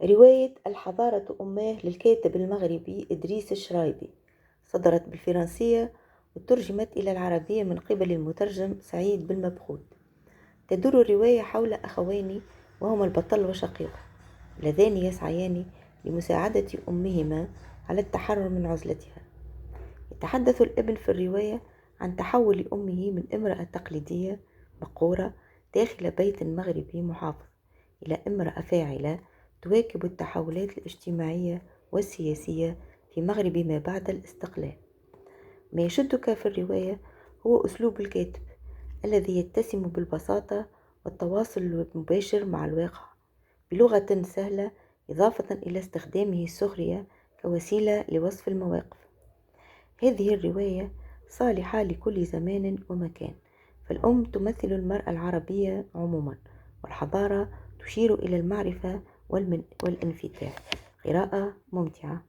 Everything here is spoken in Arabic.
رواية الحضارة أماه للكاتب المغربي إدريس الشرايبي صدرت بالفرنسية وترجمت إلى العربية من قبل المترجم سعيد بالمبخوت. تدور الرواية حول أخوين وهما البطل وشقيقه اللذان يسعيان لمساعدة أمهما على التحرر من عزلتها. يتحدث الابن في الرواية عن تحول أمه من امرأة تقليدية مقورة داخل بيت مغربي محافظ إلى امرأة فاعلة تواكب التحولات الاجتماعية والسياسية في مغرب ما بعد الاستقلال. ما يشدك في الرواية هو أسلوب الكاتب الذي يتسم بالبساطة والتواصل المباشر مع الواقع بلغة سهلة، إضافة إلى استخدامه السخرية كوسيلة لوصف المواقف. هذه الرواية صالحة لكل زمان ومكان، فالأم تمثل المرأة العربية عموما، والحضارة تشير إلى المعرفة والانفتاح. قراءة ممتعة.